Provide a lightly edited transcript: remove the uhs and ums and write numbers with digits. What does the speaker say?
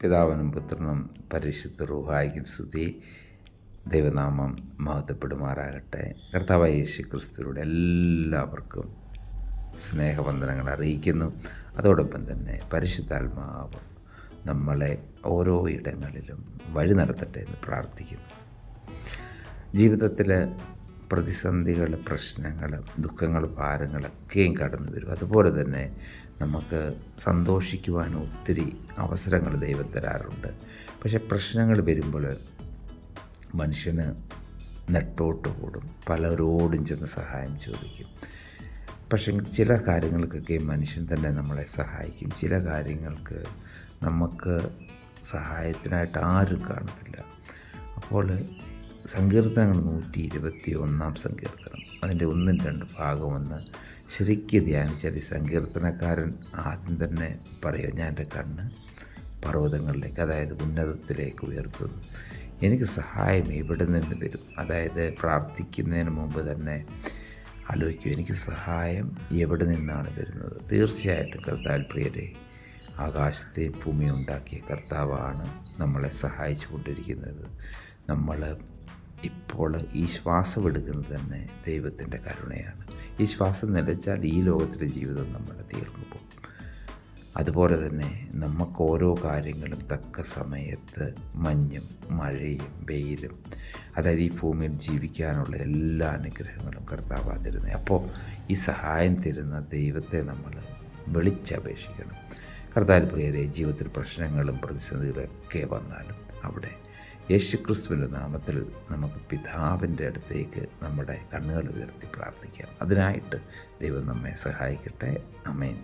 പിതാവിനും പുത്രനും പരിശുദ്ധ റൂഹായിക്കും സ്തുതി. ദൈവനാമം മഹത്വപ്പെടുമാറാകട്ടെ. കർത്താവായ യേശു ക്രിസ്തുവിലൂടെ എല്ലാവർക്കും സ്നേഹവന്ദനങ്ങൾ അറിയിക്കുന്നു. അതോടൊപ്പം തന്നെ പരിശുദ്ധാത്മാവ് നമ്മളെ ഓരോ ഇടങ്ങളിലും വഴി നടത്തട്ടെ എന്ന് പ്രാർത്ഥിക്കുന്നു. ജീവിതത്തിൽ പ്രതിസന്ധികൾ, പ്രശ്നങ്ങൾ, ദുഃഖങ്ങൾ, ഭാരങ്ങളൊക്കെയും കടന്നു വരും. അതുപോലെ തന്നെ നമുക്ക് സന്തോഷിക്കുവാൻ ഒത്തിരി അവസരങ്ങൾ ദൈവം തരാറുണ്ട്. പക്ഷേ പ്രശ്നങ്ങൾ വരുമ്പോൾ മനുഷ്യന് നെട്ടോട്ട് കൂടും, പലരോടും ചെന്ന് സഹായം ചോദിക്കും. പക്ഷേ ചില കാര്യങ്ങൾക്കൊക്കെ മനുഷ്യൻ തന്നെ നമ്മളെ സഹായിക്കും. ചില കാര്യങ്ങൾക്ക് നമുക്ക് സഹായത്തിനായിട്ട് ആരും കാണത്തില്ല. അപ്പോൾ സങ്കീർത്തനങ്ങൾ 121 സങ്കീർത്തനം അതിൻ്റെ 1-2 ഭാഗമൊന്ന് ശരിക്കും ധ്യാനിച്ചാൽ ഈ സങ്കീർത്തനക്കാരൻ ആദ്യം തന്നെ പറയും, ഞാൻ എൻ്റെ കണ്ണ് പർവ്വതങ്ങളിലേക്ക്, അതായത് ഉന്നതത്തിലേക്ക് ഉയർത്തുന്നു. എനിക്ക് സഹായം എവിടെ നിന്ന് വരും? അതായത് പ്രാർത്ഥിക്കുന്നതിന് മുമ്പ് തന്നെ ആലോചിക്കും, എനിക്ക് സഹായം എവിടെ നിന്നാണ് വരുന്നത്? തീർച്ചയായിട്ടും കർത്താവിൽ പ്രിയരെ, ആകാശത്തെയും ഭൂമിയും ഉണ്ടാക്കിയ കർത്താവാണ് നമ്മളെ സഹായിച്ചു കൊണ്ടിരിക്കുന്നത്. നമ്മൾ ഇപ്പോൾ ഈ ശ്വാസം എടുക്കുന്നത് തന്നെ ദൈവത്തിൻ്റെ കരുണയാണ്. ഈ ശ്വാസം നിലച്ചാൽ ഈ ലോകത്തിലെ ജീവിതം നമ്മൾ തീർന്നു പോകും. അതുപോലെ തന്നെ നമുക്ക് ഓരോ കാര്യങ്ങളും തക്ക സമയത്ത് മഞ്ഞും മഴയും വെയിലും, അതായത് ഈ ഭൂമിയിൽ ജീവിക്കാനുള്ള എല്ലാ അനുഗ്രഹങ്ങളും കർത്താവാണ് തരുന്നത്. അപ്പോൾ ഈ സഹായം തരുന്ന ദൈവത്തെ നമ്മൾ വിളിച്ചപേക്ഷിക്കണം. കർത്താവിൽ പ്രിയരെ, ജീവിതത്തിൽ പ്രശ്നങ്ങളും പ്രതിസന്ധികളൊക്കെ വന്നാലും അവിടെ യേശുക്രിസ്തുവിൻ്റെ നാമത്തിൽ നമുക്ക് പിതാവിൻ്റെ അടുത്തേക്ക് നമ്മുടെ കണ്ണുകൾ ഉയർത്തി പ്രാർത്ഥിക്കാം. അതിനായിട്ട് ദൈവം നമ്മെ സഹായിക്കട്ടെ. ആമേൻ.